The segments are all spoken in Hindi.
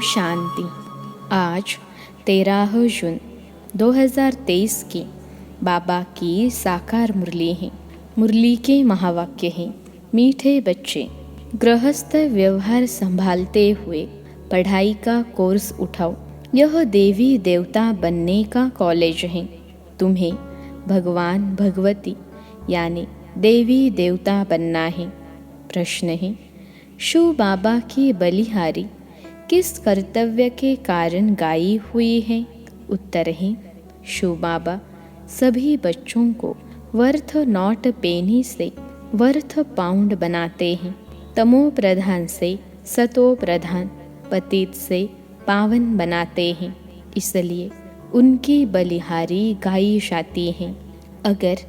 शांति। आज 13 जून 2023 की बाबा की साकार मुरली है। मुरली के महावाक्य हैं, मीठे बच्चे, गृहस्थ व्यवहार संभालते हुए पढ़ाई का कोर्स उठाओ। यह देवी देवता बनने का कॉलेज है। तुम्हें भगवान भगवती यानी देवी देवता बनना है। प्रश्न है, शिव बाबा की बलिहारी किस कर्तव्य के कारण गाई हुई है? उत्तर है, शिव बाबा सभी बच्चों को वर्थ नॉट पेनी से वर्थ पाउंड बनाते हैं। तमो प्रधान से सतो प्रधान, पतित से पावन बनाते हैं। इसलिए उनकी बलिहारी गाई जाती है। अगर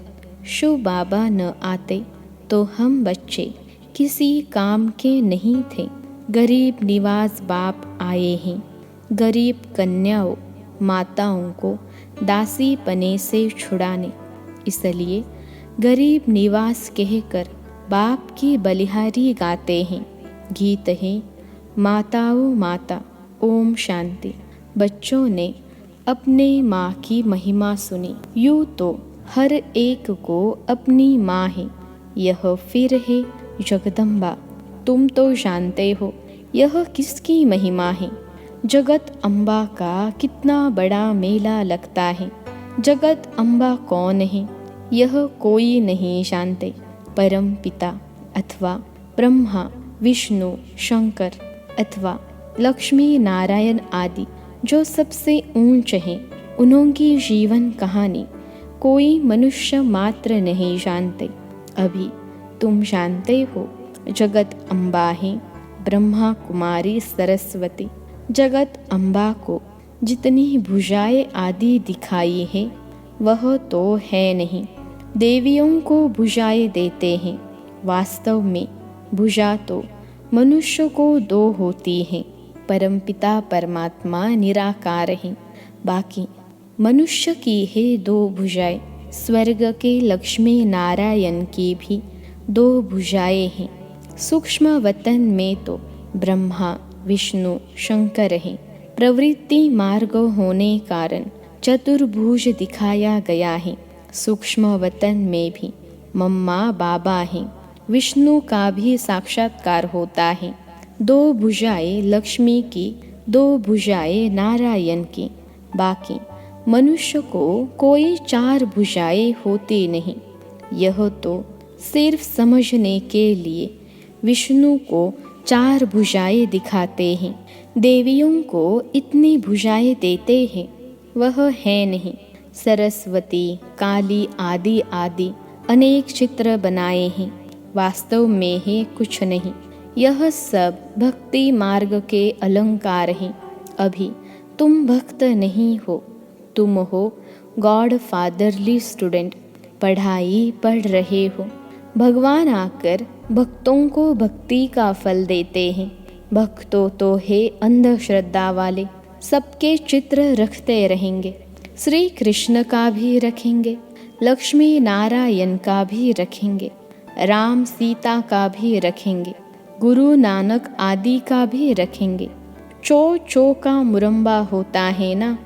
शिव बाबा न आते तो हम बच्चे किसी काम के नहीं थे। गरीब निवास बाप आए हैं। गरीब कन्याओं माताओं को दासी पने से छुड़ाने। इसलिए गरीब निवास कहकर बाप की बलिहारी गाते हैं। गीत है, माताओं माता ओम शांति। बच्चों ने अपने माँ की महिमा सुनी। यूँ तो हर एक को अपनी माँ है। यह फिर है जगदम्बा। तुम तो जानते हो यह किसकी महिमा है। जगत अम्बा का कितना बड़ा मेला लगता है। जगत अम्बा कौन है यह कोई नहीं जानते। परम पिता अथवा ब्रह्मा विष्णु शंकर अथवा लक्ष्मी नारायण आदि जो सबसे ऊंच हैं, उन्होंने जीवन कहानी कोई मनुष्य मात्र नहीं जानते। अभी तुम जानते हो जगत अम्बा है ब्रह्मा कुमारी सरस्वती। जगत अम्बा को जितनी भुजाएं आदि दिखाई है वह तो है नहीं। देवियों को भुजाएं देते हैं। वास्तव में भुजा तो मनुष्य को दो होती हैं। परमपिता परमात्मा निराकार है। बाकी मनुष्य की है दो भुजाएं। स्वर्ग के लक्ष्मी नारायण की भी दो भुजाएं हैं। सूक्ष्म वतन में तो ब्रह्मा विष्णु शंकर हैं। प्रवृत्ति मार्ग होने कारण चतुर्भुज दिखाया गया है। सूक्ष्म वतन में भी मम्मा बाबा हैं। विष्णु का भी साक्षात्कार होता है। दो भुजाएं लक्ष्मी की, दो भुजाएं नारायण की। बाकी मनुष्य को कोई चार भुजाएं होती नहीं। यह तो सिर्फ समझने के लिए विष्णु को चार भुजाएं दिखाते हैं। देवियों को इतनी भुजाएं देते हैं वह है नहीं। सरस्वती काली आदि आदि अनेक चित्र बनाए हैं। वास्तव में है कुछ नहीं। यह सब भक्ति मार्ग के अलंकार हैं। अभी तुम भक्त नहीं हो, तुम हो गॉड फादरली स्टूडेंट। पढ़ाई पढ़ रहे हो। भगवान आकर भक्तों को भक्ति का फल देते हैं। भक्तों तो है अंधश्रद्धा वाले, सबके चित्र रखते रहेंगे। श्री कृष्ण का भी रखेंगे, लक्ष्मी नारायण का भी रखेंगे, राम सीता का भी रखेंगे, गुरु नानक आदि का भी रखेंगे। चो चो का मुरम्बा होता है ना।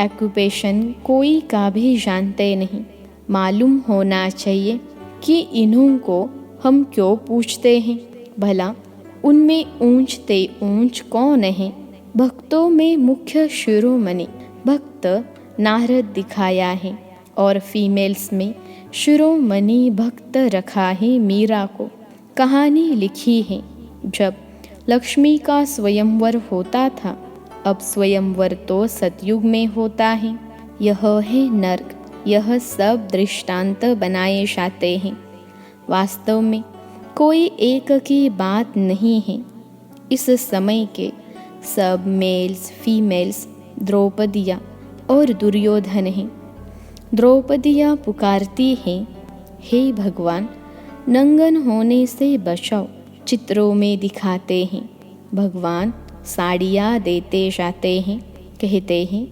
ऑक्यूपेशन कोई का भी जानते नहीं। मालूम होना चाहिए कि इन्हों को हम क्यों पूछते हैं। भला उनमें ऊंचते ऊंच कौन है? भक्तों में मुख्य शिरोमणि भक्त नारद दिखाया है और फीमेल्स में शिरोमणि भक्त रखा है मीरा को। कहानी लिखी है जब लक्ष्मी का स्वयंवर होता था। अब स्वयंवर तो सतयुग में होता है। यह है नर्क। यह सब दृष्टांत बनाए जाते हैं। वास्तव में कोई एक की बात नहीं है। इस समय के सब मेल्स फीमेल्स द्रौपदियाँ और दुर्योधन हैं। द्रौपदियाँ पुकारती हैं, हे भगवान नंगन होने से बचाओ। चित्रों में दिखाते हैं। भगवान साड़ियाँ देते जाते हैं। कहते हैं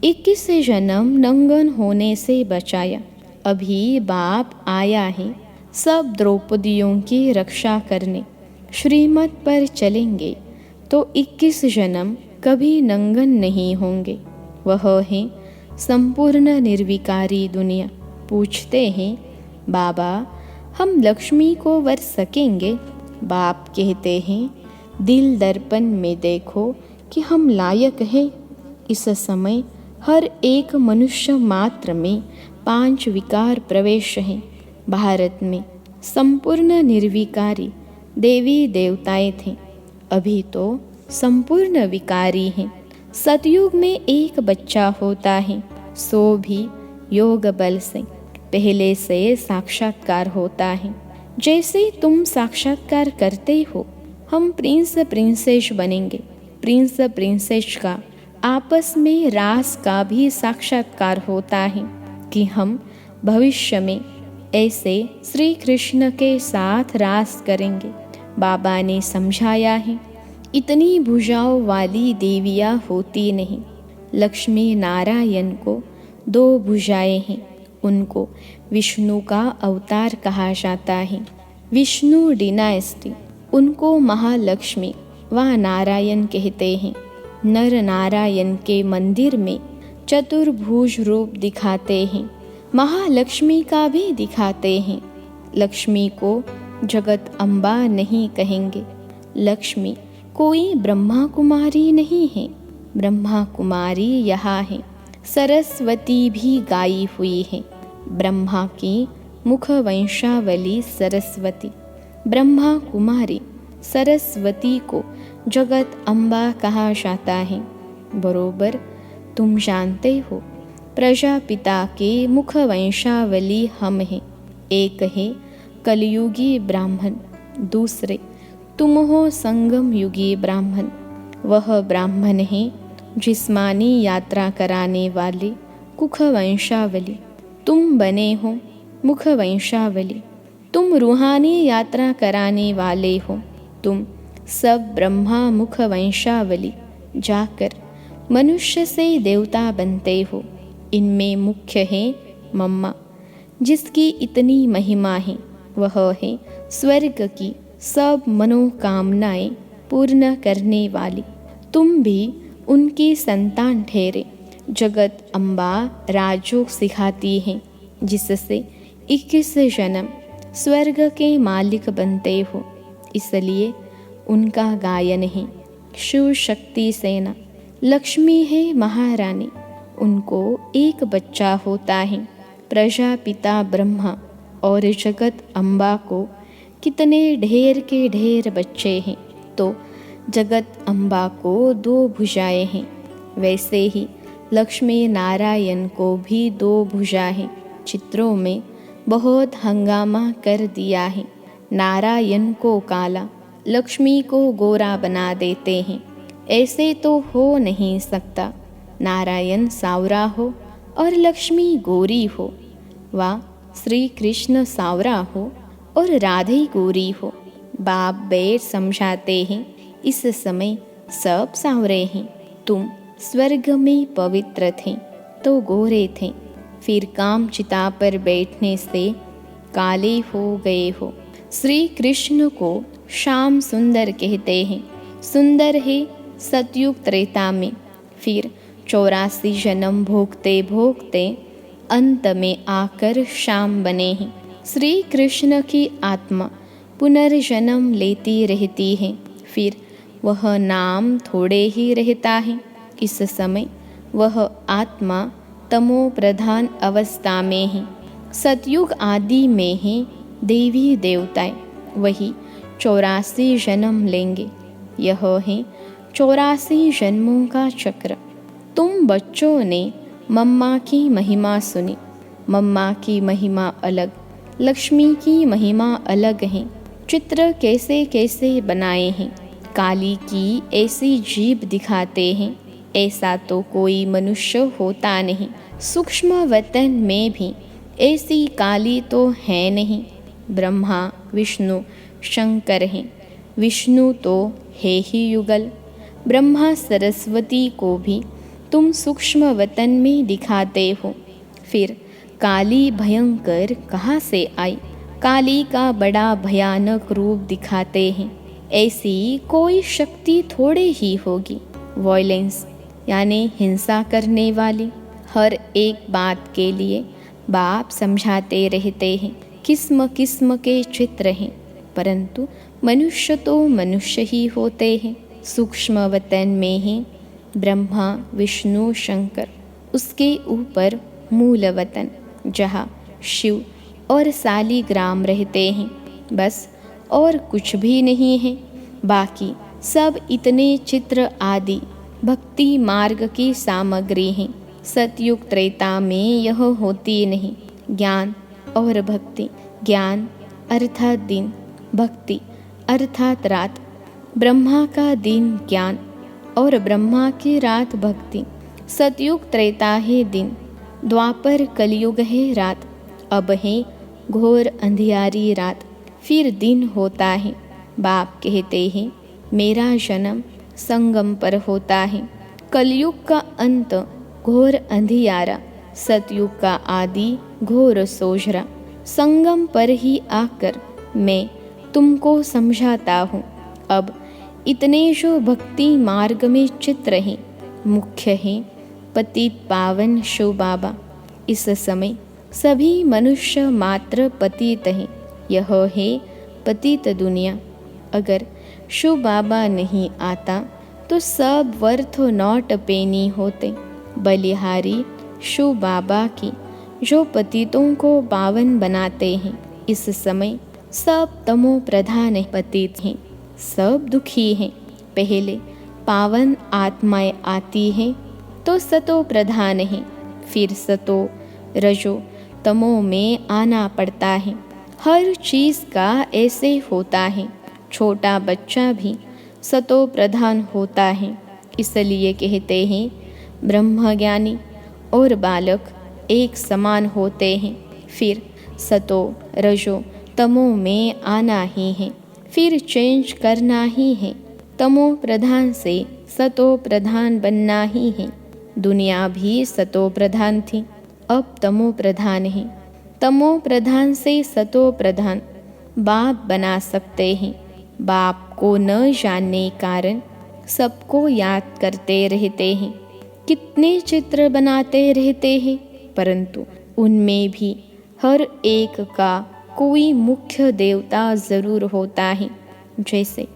21 जन्म नंगन होने से बचाया। अभी बाप आया है सब द्रौपदियों की रक्षा करने। श्रीमत पर चलेंगे तो 21 जन्म कभी नंगन नहीं होंगे। वह है संपूर्ण निर्विकारी दुनिया। पूछते हैं, बाबा हम लक्ष्मी को वर सकेंगे? बाप कहते हैं, दिल दर्पण में देखो कि हम लायक हैं। इस समय हर एक मनुष्य मात्र में 5 विकार प्रवेश हैं। भारत में संपूर्ण निर्विकारी देवी देवताएं थे, अभी तो संपूर्ण विकारी हैं। सतयुग में एक बच्चा होता है, सो भी योग बल से पहले से साक्षात्कार होता है। जैसे तुम साक्षात्कार करते हो, हम प्रिंस प्रिंसेस बनेंगे। प्रिंस प्रिंसेस का आपस में रास का भी साक्षात्कार होता है कि हम भविष्य में ऐसे श्री कृष्ण के साथ रास करेंगे। बाबा ने समझाया है, इतनी भुजाओं वाली देवियाँ होती नहीं। लक्ष्मी नारायण को 2 भुजाएं हैं, उनको विष्णु का अवतार कहा जाता है। विष्णु डिनास्टी, उनको महालक्ष्मी व नारायण कहते हैं। नर नारायण के मंदिर में चतुर्भुज रूप दिखाते हैं, महालक्ष्मी का भी दिखाते हैं। लक्ष्मी को जगत अम्बा नहीं कहेंगे। लक्ष्मी कोई ब्रह्मा कुमारी नहीं है। ब्रह्मा कुमारी यहाँ है। सरस्वती भी गाई हुई है। ब्रह्मा की मुख वंशावली सरस्वती। ब्रह्मा कुमारी सरस्वती को जगत अम्बा कहा जाता है। बरोबर तुम जानते हो, प्रजापिता के मुख वंशावली हम हैं। एक है कलयुगी ब्राह्मण, दूसरे तुम हो संगम युगी ब्राह्मण। वह ब्राह्मण है जिस्मानी यात्रा कराने वाले कुख वंशावली। तुम बने हो मुख वंशावली। तुम रूहानी यात्रा कराने वाले हो। तुम सब ब्रह्मा मुख वंशावली जाकर मनुष्य से देवता बनते हो। इनमें मुख्य है मम्मा, जिसकी इतनी महिमा है। वह है स्वर्ग की सब मनोकामनाएं पूर्ण करने वाली। तुम भी उनकी संतान ठहरे। जगत अम्बा राजयोग सिखाती हैं, जिससे 21 जन्म स्वर्ग के मालिक बनते हो। इसलिए उनका गायन है शिव शक्ति सेना। लक्ष्मी है महारानी, उनको एक बच्चा होता है। प्रजापिता ब्रह्मा और जगत अम्बा को कितने ढेर के ढेर बच्चे हैं, तो जगत अम्बा को 2 भुजाएं हैं। वैसे ही लक्ष्मी नारायण को भी 2 भुजा हैं। चित्रों में बहुत हंगामा कर दिया है। नारायण को काला, लक्ष्मी को गोरा बना देते हैं। ऐसे तो हो नहीं सकता। नारायण सावरा हो और लक्ष्मी गोरी हो, व श्री कृष्ण सावरा हो और राधे गोरी हो। बाप बेर समझाते हैं, इस समय सब सांवरे हैं। तुम स्वर्ग में पवित्र थे तो गोरे थे, फिर काम चिता पर बैठने से काले हो गए हो। श्री कृष्ण को श्याम सुंदर कहते हैं। सुंदर है सतयुग त्रेता में, फिर 84 जन्म भोगते भोगते अंत में आकर श्याम बने हैं। श्री कृष्ण की आत्मा पुनर्जन्म लेती रहती है, फिर वह नाम थोड़े ही रहता है। इस समय वह आत्मा तमो प्रधान अवस्था में है। सतयुग आदि में ही देवी देवताएं वही 84 जन्म लेंगे। यह है 84 जन्मों का चक्र। तुम बच्चों ने मम्मा की महिमा सुनी। मम्मा की महिमा अलग, लक्ष्मी की महिमा अलग है। चित्र कैसे कैसे बनाए हैं। काली की ऐसी जीभ दिखाते हैं, ऐसा तो कोई मनुष्य होता नहीं। सूक्ष्म वतन में भी ऐसी काली तो है नहीं। ब्रह्मा विष्णु शंकर हैं। विष्णु तो है ही युगल। ब्रह्मा सरस्वती को भी तुम सूक्ष्म वतन में दिखाते हो। फिर काली भयंकर कहाँ से आई? काली का बड़ा भयानक रूप दिखाते हैं। ऐसी कोई शक्ति थोड़े ही होगी। वॉयलेंस यानी हिंसा करने वाली हर एक बात के लिए बाप समझाते रहते हैं। किस्म किस्म के चित्र हैं, परंतु मनुष्य तो मनुष्य ही होते हैं। सूक्ष्म वतन में ही ब्रह्मा विष्णु शंकर, उसके ऊपर मूल वतन जहाँ शिव और सालीग्राम रहते हैं, बस और कुछ भी नहीं है। बाकी सब इतने चित्र आदि भक्ति मार्ग की सामग्री हैं। सतयुग त्रेता में यह होती नहीं। ज्ञान और भक्ति, ज्ञान अर्थात दिन, भक्ति अर्थात रात। ब्रह्मा का दिन ज्ञान और ब्रह्मा की रात भक्ति। सतयुग त्रेता है दिन, द्वापर कलयुग है रात। अब है घोर अंधियारी रात, फिर दिन होता है। बाप कहते हैं मेरा जन्म संगम पर होता है। कलयुग का अंत घोर अंधियारा, सतयुग का आदि घोर सोझरा। संगम पर ही आकर मैं तुमको समझाता हूँ। अब इतने जो भक्ति मार्ग में चित्र हैं, मुख्य हैं पतित पावन शिव बाबा। इस समय सभी मनुष्य मात्र पतित हैं। यह है पतित दुनिया। अगर शिव बाबा नहीं आता तो सब वर्थ नॉट पेनी होते। बलिहारी शिव बाबा की जो पतितों को पावन बनाते हैं। इस समय सब तमो प्रधान पतित हैं, सब दुखी हैं। पहले पावन आत्माएं आती हैं तो सतो प्रधान हैं, फिर सतो रजो तमो में आना पड़ता है। हर चीज़ का ऐसे होता है। छोटा बच्चा भी सतो प्रधान होता है। इसलिए कहते हैं ब्रह्मज्ञानी और बालक एक समान होते हैं। फिर सतो रजो तमो में आना ही है, फिर चेंज करना ही है। तमो प्रधान से सतो प्रधान बनना ही है। दुनिया भी सतो प्रधान थी, अब तमो प्रधान है। तमो प्रधान से सतो प्रधान बाप बना सकते हैं। बाप को न जानने कारण सबको याद करते रहते हैं। कितने चित्र बनाते रहते हैं, परंतु उनमें भी हर एक का कोई मुख्य देवता ज़रूर होता है। जैसे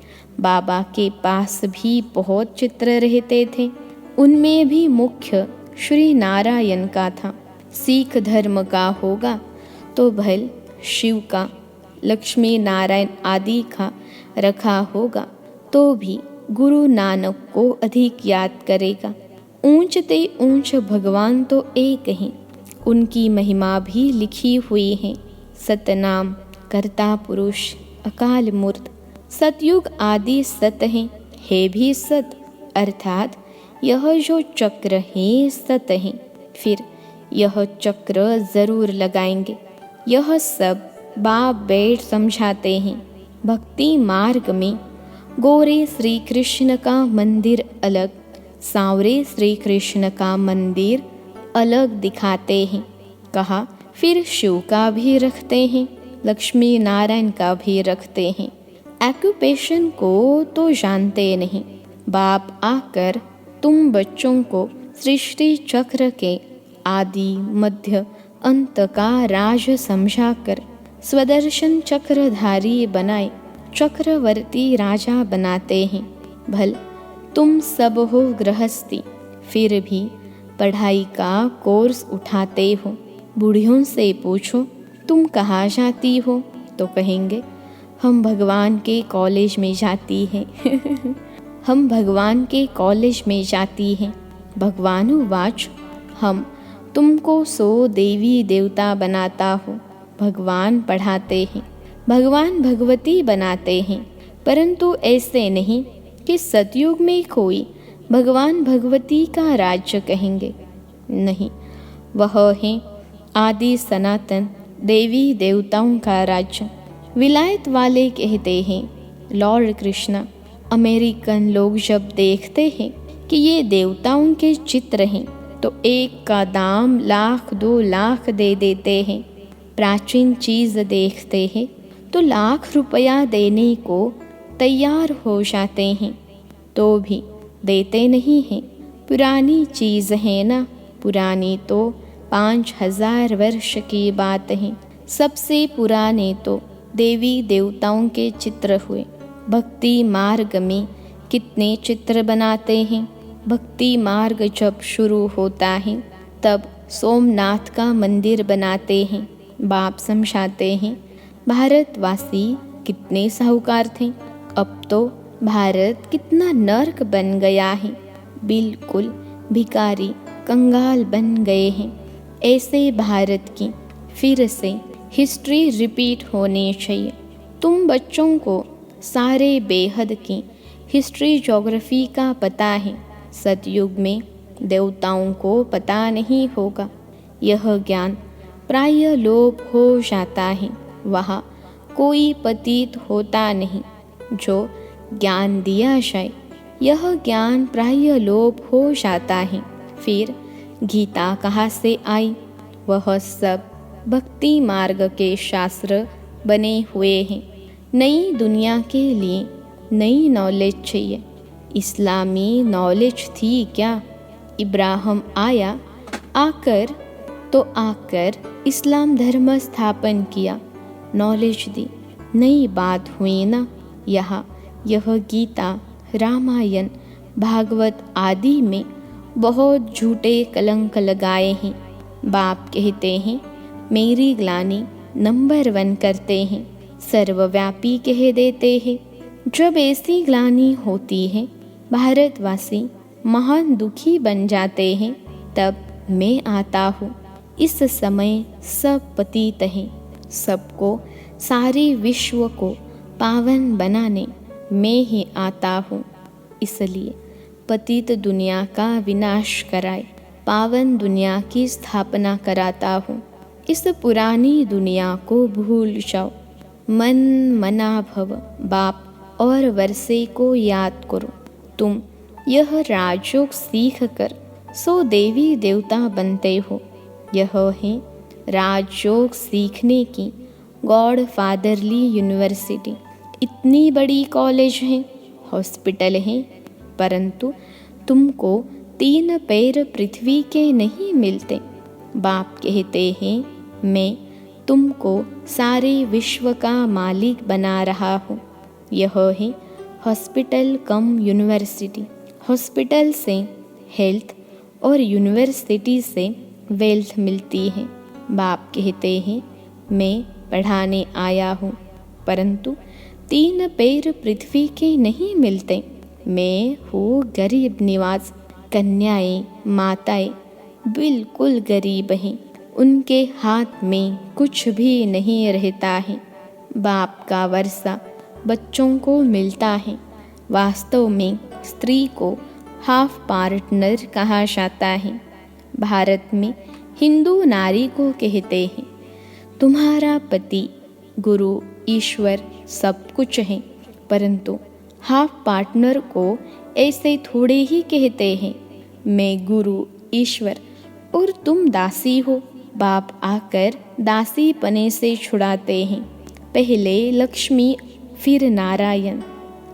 बाबा के पास भी बहुत चित्र रहते थे, उनमें भी मुख्य श्री नारायण का था। सिख धर्म का होगा तो भल शिव का, लक्ष्मी नारायण आदि का रखा होगा तो भी गुरु नानक को अधिक याद करेगा। ऊंच ते ऊंच भगवान तो एक हैं, उनकी महिमा भी लिखी हुई है। सतनाम कर्ता पुरुष अकाल मूर्त। सतयुग आदि सत हैं, है भी सत, अर्थात यह जो चक्र है सत है। फिर यह चक्र जरूर लगाएंगे। यह सब बाप बैठ समझाते हैं। भक्ति मार्ग में गोरे श्री कृष्ण का मंदिर अलग, सांवरे श्री कृष्ण का मंदिर अलग दिखाते हैं। कहा फिर शिव का भी रखते हैं, लक्ष्मी नारायण का भी रखते हैं। ऑक्यूपेशन को तो जानते नहीं। बाप आकर तुम बच्चों को सृष्टि चक्र के आदि मध्य अंत का राज समझाकर स्वदर्शन चक्रधारी बनाए चक्रवर्ती राजा बनाते हैं। भल तुम सब हो गृहस्थी, फिर भी पढ़ाई का कोर्स उठाते हो। बूढ़ियों से पूछो तुम कहाँ जाती हो तो कहेंगे हम भगवान के कॉलेज में जाती हैं। हम भगवान के कॉलेज में जाती हैं। भगवानुवाच हम तुमको 100 देवी देवता बनाता हो। भगवान पढ़ाते हैं, भगवान भगवती बनाते हैं, परंतु ऐसे नहीं कि सतयुग में कोई भगवान भगवती का राज्य कहेंगे। नहीं, वह है आदि सनातन देवी देवताओं का राज्य। विलायत वाले कहते हैं लॉर्ड कृष्णा। अमेरिकन लोग जब देखते हैं कि ये देवताओं के चित्र हैं तो एक का दाम 1,00,000 2,00,000 दे देते हैं। प्राचीन चीज़ देखते हैं तो ₹1,00,000 देने को तैयार हो जाते हैं। तो भी देते नहीं हैं। पुरानी चीज़ है ना, पुरानी तो 5000 वर्ष की बात है। सबसे पुराने तो देवी देवताओं के चित्र हुए। भक्ति मार्ग में कितने चित्र बनाते हैं। भक्ति मार्ग जब शुरू होता है तब सोमनाथ का मंदिर बनाते हैं, बाप समझाते हैं। भारतवासी कितने साहूकार थे, अब तो भारत कितना नर्क बन गया है। बिल्कुल भिखारी कंगाल बन गए हैं। ऐसे भारत की फिर से हिस्ट्री रिपीट होनी चाहिए। तुम बच्चों को सारे बेहद की हिस्ट्री ज्योग्राफी का पता है। सतयुग में देवताओं को पता नहीं होगा। यह ज्ञान प्राय लोप हो जाता है। वहाँ कोई पतित होता नहीं। जो ज्ञान दिया जाए यह ज्ञान प्राय लोप हो जाता है। फिर गीता कहाँ से आई? वह सब भक्ति मार्ग के शास्त्र बने हुए हैं। नई दुनिया के लिए नई नॉलेज चाहिए। इस्लामी नॉलेज थी क्या? इब्राहिम आया, आकर इस्लाम धर्म स्थापन किया, नॉलेज दी। नई बात हुई ना। यह गीता, रामायण, भागवत आदि में बहुत झूठे कलंक लगाए हैं। बाप कहते हैं मेरी ग्लानि नंबर 1 करते हैं, सर्वव्यापी कह देते हैं। जब ऐसी ग्लानि होती है, भारतवासी महान दुखी बन जाते हैं, तब मैं आता हूँ। इस समय सब पतित हैं। सबको, सारे विश्व को पावन बनाने मैं ही आता हूँ। इसलिए पतित दुनिया का विनाश कराए पावन दुनिया की स्थापना कराता हूँ। इस पुरानी दुनिया को भूल जाओ। मन मना भव, बाप और वर्षे को याद करो। तुम यह राजयोग सीख कर सो देवी देवता बनते हो। यह है राजयोग सीखने की गॉड फादरली यूनिवर्सिटी। इतनी बड़ी कॉलेज है, हॉस्पिटल है, परंतु तुमको 3 पैर पृथ्वी के नहीं मिलते। बाप कहते हैं मैं तुमको सारे विश्व का मालिक बना रहा हूँ। यह है हॉस्पिटल कम यूनिवर्सिटी। हॉस्पिटल से हेल्थ और यूनिवर्सिटी से वेल्थ मिलती है। बाप कहते हैं मैं पढ़ाने आया हूँ, परंतु 3 पैर पृथ्वी के नहीं मिलते। मैं हूँ गरीब निवाज। कन्याएं, माताएं बिल्कुल गरीब हैं। उनके हाथ में कुछ भी नहीं रहता है। बाप का वर्षा बच्चों को मिलता है। वास्तव में स्त्री को हाफ पार्टनर कहा जाता है। भारत में हिंदू नारी को कहते हैं तुम्हारा पति, गुरु, ईश्वर सब कुछ है, परंतु हाफ पार्टनर को ऐसे थोड़े ही कहते हैं मैं गुरु, ईश्वर और तुम दासी हो। बाप आकर दासी पने से छुड़ाते हैं। पहले लक्ष्मी फिर नारायण।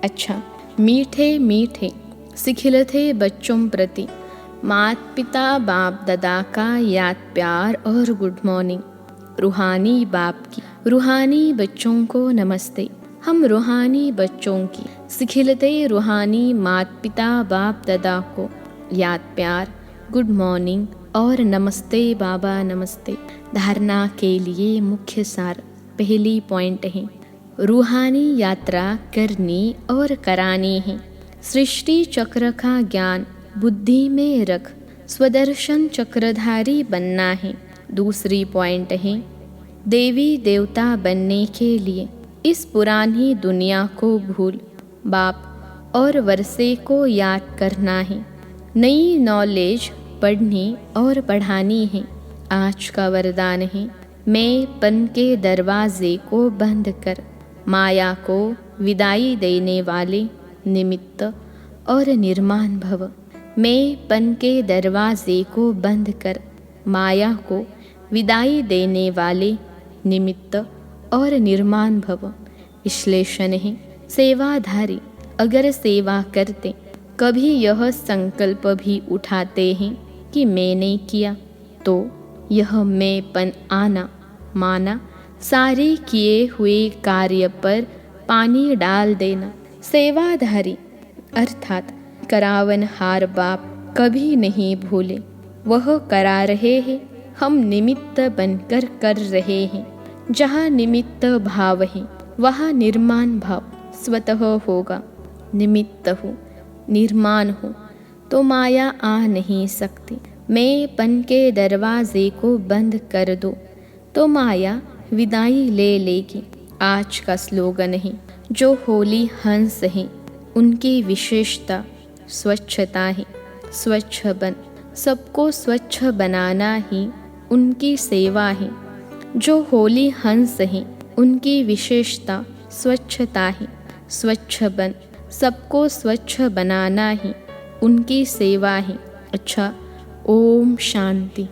अच्छा, मीठे मीठे सिखिलते बच्चों प्रति मात पिता बाप दादा का याद, प्यार और गुड मॉर्निंग। रूहानी बाप की रूहानी बच्चों को नमस्ते। हम रूहानी बच्चों की सिखिलते रूहानी मात पिता बाप दादा को याद, प्यार, गुड मॉर्निंग और नमस्ते बाबा नमस्ते। धारणा के लिए मुख्य सार पहली पॉइंट है रूहानी यात्रा करनी और करानी है। सृष्टि चक्र का ज्ञान बुद्धि में रख स्वदर्शन चक्रधारी बनना है। दूसरी पॉइंट है देवी देवता बनने के लिए इस पुरानी दुनिया को भूल बाप और वर्षे को याद करना है। नई नॉलेज पढ़नी और पढ़ानी है। आज का वरदान है मैं पन के दरवाजे को बंद कर माया को विदाई देने वाले निमित्त और निर्माण भव। मैं पन के दरवाजे को बंद कर माया को विदाई देने वाले निमित्त और निर्माण भव। विश्लेषण है सेवाधारी अगर सेवा करते कभी यह संकल्प भी उठाते हैं कि मैंने किया, तो यह मैंपन आना माना सारे किए हुए कार्य पर पानी डाल देना। सेवाधारी अर्थात करावनहार बाप कभी नहीं भूले, वह करा रहे हैं, हम निमित्त बनकर कर रहे हैं। जहाँ निमित्त भाव है वहाँ निर्माण भाव स्वतः होगा। निमित्त हो, निर्माण हो तो माया आ नहीं सकती। मैंपन के दरवाजे को बंद कर दो तो माया विदाई ले लेगी। आज का स्लोगन है, जो होली हंस हैं उनकी विशेषता स्वच्छता है। स्वच्छ बन, सबको स्वच्छ बनाना ही उनकी सेवा है। जो होली हंस हैं उनकी विशेषता स्वच्छता है। स्वच्छ बन, सबको स्वच्छ बनाना ही उनकी सेवा है। अच्छा, ओम शांति।